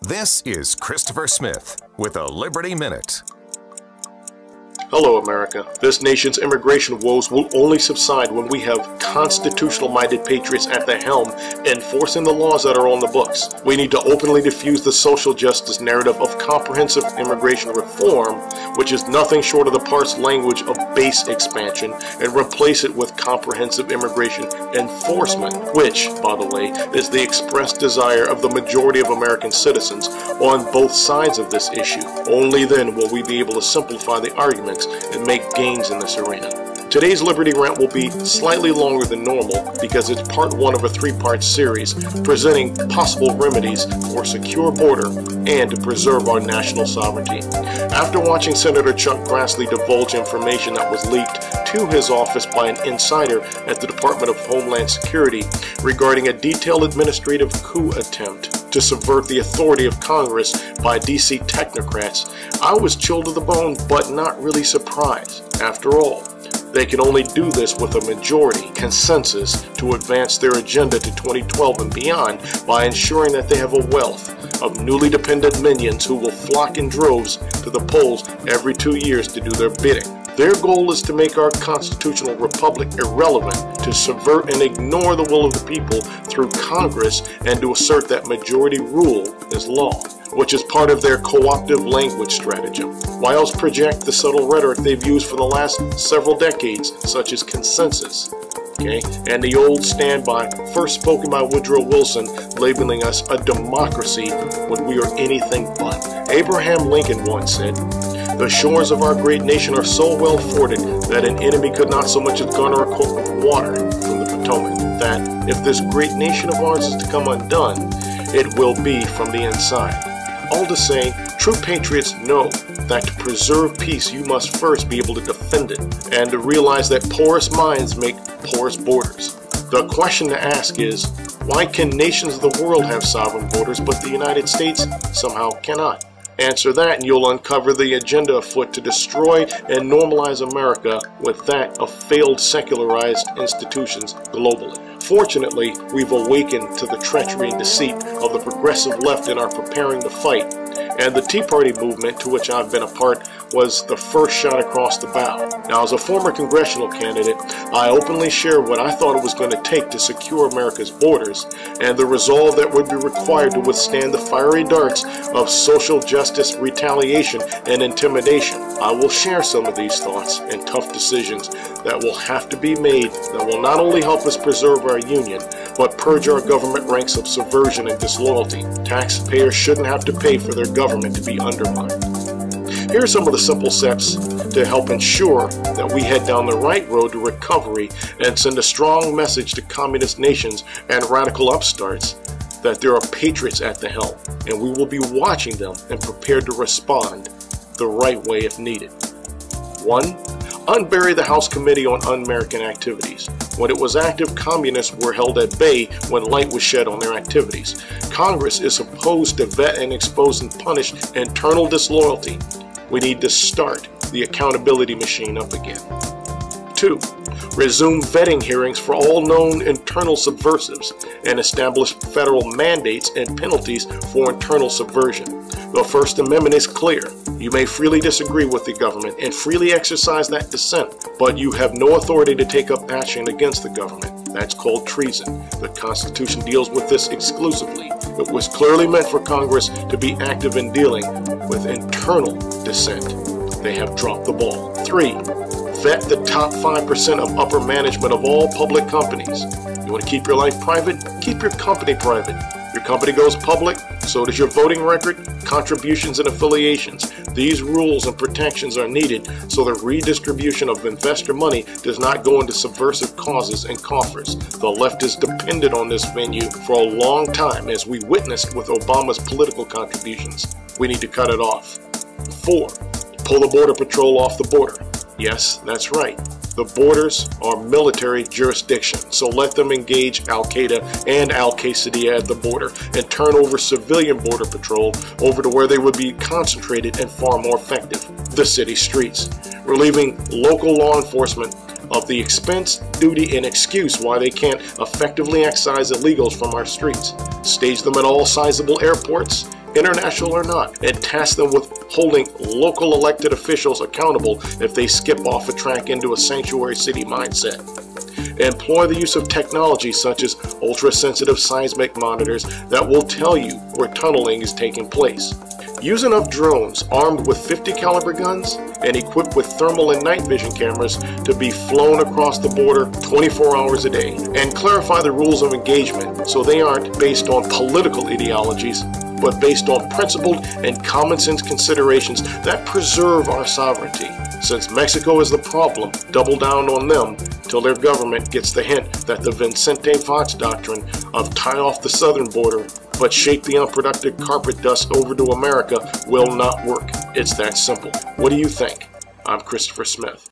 This is Christopher Smith with a Liberty Minute. Hello, America. This nation's immigration woes will only subside when we have constitutional-minded patriots at the helm enforcing the laws that are on the books. We need to openly diffuse the social justice narrative of comprehensive immigration reform, which is nothing short of the parse language of base expansion, and replace it with comprehensive immigration enforcement, which, by the way, is the expressed desire of the majority of American citizens on both sides of this issue. Only then will we be able to simplify the arguments and make gains in this arena. Today's Liberty Rant will be slightly longer than normal because it's part one of a three-part series presenting possible remedies for a secure border and to preserve our national sovereignty. After watching Senator Chuck Grassley divulge information that was leaked to his office by an insider at the Department of Homeland Security regarding a detailed administrative coup attempt to subvert the authority of Congress by DC technocrats, I was chilled to the bone but not really surprised. After all, they can only do this with a majority consensus to advance their agenda to 2012 and beyond by ensuring that they have a wealth of newly dependent minions who will flock in droves to the polls every 2 years to do their bidding. Their goal is to make our constitutional republic irrelevant, to subvert and ignore the will of the people through Congress, and to assert that majority rule is law, which is part of their co-optive language stratagem. Why else project the subtle rhetoric they've used for the last several decades, such as consensus? And the old standby, first spoken by Woodrow Wilson, labeling us a democracy when we are anything but. Abraham Lincoln once said, "The shores of our great nation are so well forded that an enemy could not so much as garner a quart of water from the Potomac, that if this great nation of ours is to come undone, it will be from the inside." All to say, true patriots know that to preserve peace you must first be able to defend it, and to realize that porous minds make porous borders. The question to ask is, why can nations of the world have sovereign borders but the United States somehow cannot? Answer that and you'll uncover the agenda afoot to destroy and normalize America with that of failed secularized institutions globally. Fortunately, we've awakened to the treachery and deceit of the progressive left and are preparing to fight. And the Tea Party movement, to which I've been a part, was the first shot across the bow. Now, as a former congressional candidate, I openly share what I thought it was going to take to secure America's borders and the resolve that would be required to withstand the fiery darts of social justice, retaliation, and intimidation. I will share some of these thoughts and tough decisions that will have to be made that will not only help us preserve our union, but purge our government ranks of subversion and disloyalty. Taxpayers shouldn't have to pay for their government to be undermined. Here are some of the simple steps to help ensure that we head down the right road to recovery and send a strong message to communist nations and radical upstarts that there are patriots at the helm, and we will be watching them and prepared to respond the right way if needed. 1. Unbury the House Committee on Un-American Activities. When it was active, communists were held at bay when light was shed on their activities. Congress is supposed to vet and expose and punish internal disloyalty. We need to start the accountability machine up again. 2. Resume vetting hearings for all known internal subversives and establish federal mandates and penalties for internal subversion. The First Amendment is clear. You may freely disagree with the government and freely exercise that dissent, but you have no authority to take up action against the government. That's called treason. The Constitution deals with this exclusively. It was clearly meant for Congress to be active in dealing with internal dissent. They have dropped the ball. 3. Vet the top 5% of upper management of all public companies. You want to keep your life private? Keep your company private. Your company goes public, so does your voting record, contributions, and affiliations. These rules and protections are needed so the redistribution of investor money does not go into subversive causes and coffers. The left has depended on this venue for a long time, as we witnessed with Obama's political contributions. We need to cut it off. 4. Pull the Border Patrol off the border. Yes, that's right. The borders are military jurisdiction, so let them engage Al-Qaeda and Al-Qaeda at the border and turn over civilian border patrol over to where they would be concentrated and far more effective, the city streets, relieving local law enforcement of the expense, duty, and excuse why they can't effectively excise illegals from our streets. Stage them at all sizable airports international or not, and task them with holding local elected officials accountable if they skip off a track into a sanctuary city mindset. Employ the use of technology such as ultra-sensitive seismic monitors that will tell you where tunneling is taking place. Use enough drones armed with 50 caliber guns and equipped with thermal and night vision cameras to be flown across the border 24 hours a day. And clarify the rules of engagement so they aren't based on political ideologies, but based on principled and common sense considerations that preserve our sovereignty. Since Mexico is the problem, double down on them till their government gets the hint that the Vicente Fox doctrine of tie off the southern border but shake the unproductive carpet dust over to America will not work. It's that simple. What do you think? I'm Christopher Smith.